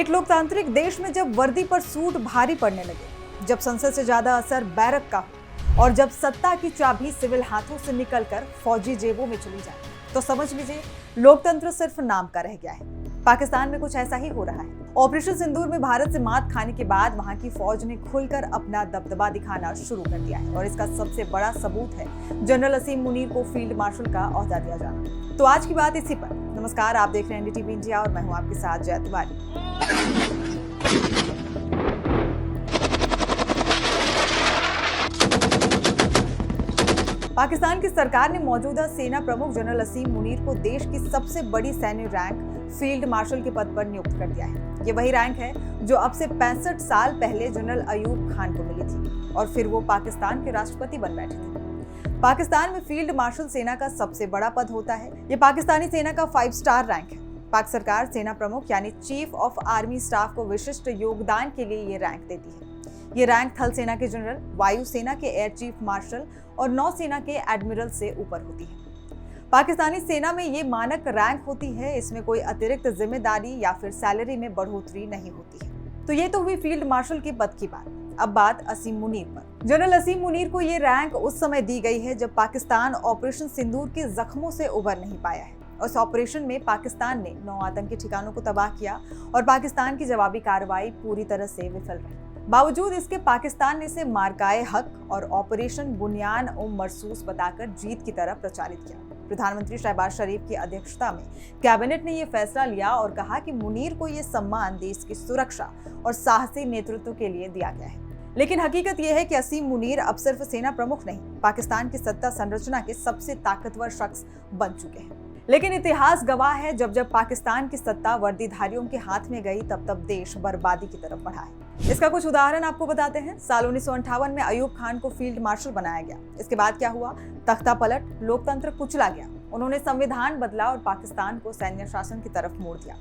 एक लोकतांत्रिक देश में जब वर्दी पर सूट भारी पड़ने लगे, जब संसद से ज्यादा असर बैरक का हो और जब सत्ता की चाबी सिविल हाथों से निकलकर फौजी जेबों में चली जाए, तो समझ लीजिए लोकतंत्र सिर्फ नाम का रह गया है। पाकिस्तान में कुछ ऐसा ही हो रहा है। ऑपरेशन सिंदूर में भारत से मात खाने के बाद वहां की फौज ने खुलकर अपना दबदबा दिखाना शुरू कर दिया है और इसका सबसे बड़ा सबूत है जनरल असीम मुनीर को फील्ड मार्शल का ओहदा दिया जाना। तो आज की बात इसी पर। नमस्कार, आप देख रहे हैं एनडीटीवी इंडिया और मैं हूं आपके साथ जय तिवारी। पाकिस्तान की सरकार ने मौजूदा सेना प्रमुख जनरल असीम मुनीर को देश की सबसे बड़ी सैन्य रैंक फील्ड मार्शल के पद पर नियुक्त कर दिया है। ये वही रैंक है जो अब से 65 साल पहले जनरल अयूब खान को मिली थी और फिर वो पाकिस्तान के राष्ट्रपति बन बैठे थे। पाकिस्तान में फील्ड मार्शल सेना का सबसे बड़ा पद होता है। ये पाकिस्तानी सेना का 5 स्टार रैंक है। पाक सरकार सेना प्रमुख यानी चीफ ऑफ आर्मी स्टाफ को विशिष्ट योगदान के लिए ये रैंक देती है। ये रैंक थल सेना के जनरल, वायु सेना के एयर चीफ मार्शल और नौसेना के एडमिरल से ऊपर होती है। पाकिस्तानी सेना में ये मानक रैंक होती है। इसमें कोई अतिरिक्त जिम्मेदारी या फिर सैलरी में बढ़ोतरी नहीं होती है। तो ये तो हुई फील्ड मार्शल के पद की बात। अब बात असीम मुनीर पर। जनरल असीम मुनीर को ये रैंक उस समय दी गई है जब पाकिस्तान ऑपरेशन सिंदूर के जख्मों से उबर नहीं पाया है। उस ऑपरेशन में पाकिस्तान ने 9 आतंकी ठिकानों को तबाह किया और पाकिस्तान की जवाबी कार्रवाई पूरी तरह से विफल रही। बावजूद इसके पाकिस्तान ने इसे मार्काए हक और ऑपरेशन बुनियान उम मरसूस बताकर जीत की तरफ प्रचारित किया। प्रधानमंत्री शहबाज शरीफ की अध्यक्षता में कैबिनेट ने यह फैसला लिया और कहा कि मुनीर को यह सम्मान देश की सुरक्षा और साहसी नेतृत्व के लिए दिया गया है। लेकिन हकीकत यह है कि असीम मुनीर अब सिर्फ सेना प्रमुख नहीं, पाकिस्तान की सत्ता संरचना के सबसे ताकतवर शख्स बन चुके हैं। लेकिन इतिहास गवाह है, जब जब पाकिस्तान की सत्ता वर्दीधारियों के हाथ में गई तब तब देश बर्बादी की तरफ बढ़ा है। इसका कुछ उदाहरण आपको बताते हैं। साल 1958 में अयूब खान को फील्ड मार्शल बनाया गया। इसके बाद क्या हुआ? तख्ता पलट, लोकतंत्र कुचला गया। उन्होंने संविधान बदला और पाकिस्तान को सैन्य शासन की तरफ मोड़ दिया।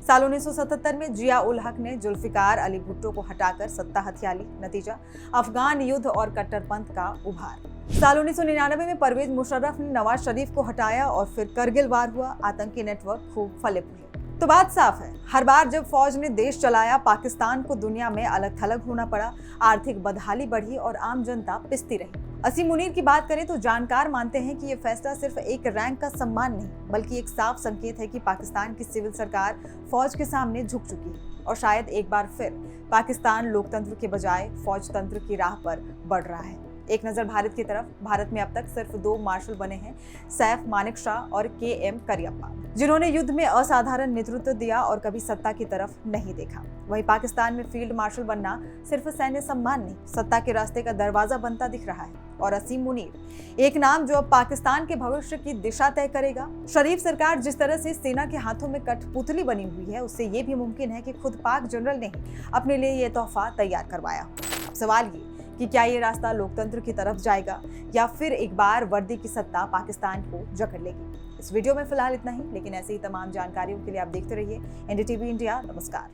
साल 1977 में जिया उल हक ने जुल्फिकार अली भुट्टो को हटाकर सत्ता हथिया ली। नतीजा अफगान युद्ध और कट्टरपंथ का उभार। साल 1999 में परवेज मुशर्रफ ने नवाज शरीफ को हटाया और फिर करगिल वार हुआ। आतंकी नेटवर्क खूब फले फूले। तो बात साफ है, हर बार जब फौज ने देश चलाया, पाकिस्तान को दुनिया में अलग थलग होना पड़ा। आर्थिक बदहाली बढ़ी और आम जनता पिसती रही। असीम मुनीर की बात करें तो जानकार मानते हैं कि ये फैसला सिर्फ एक रैंक का सम्मान नहीं, बल्कि एक साफ संकेत है कि पाकिस्तान की सिविल सरकार फौज के सामने झुक चुकी है और शायद एक बार फिर पाकिस्तान लोकतंत्र के बजाय फौज तंत्र की राह पर बढ़ रहा है। एक नजर भारत की तरफ। भारत में अब तक सिर्फ 2 मार्शल बने हैं, सैफ मानेकशॉ और KM करियप्पा, जिन्होंने युद्ध में असाधारण नेतृत्व दिया और कभी सत्ता की तरफ नहीं देखा। वहीं पाकिस्तान में फील्ड मार्शल बनना सिर्फ सैन्य सम्मान नहीं, सत्ता के रास्ते का दरवाजा बनता दिख रहा है। और असीम मुनीर एक नाम जो अब पाकिस्तान के भविष्य की दिशा तय करेगा। शरीफ सरकार जिस तरह से सेना के हाथों में कठपुतली बनी हुई है, उससे ये भी मुमकिन है कि खुद पाक जनरल ने अपने लिए ये तोहफा तैयार करवाया। अब सवाल ये कि क्या ये रास्ता लोकतंत्र की तरफ जाएगा या फिर एक बार वर्दी की सत्ता पाकिस्तान को जकड़ लेगी। इस वीडियो में फिलहाल इतना ही, लेकिन ऐसे ही तमाम जानकारियों के लिए आप देखते रहिए एनडीटीवी इंडिया। नमस्कार।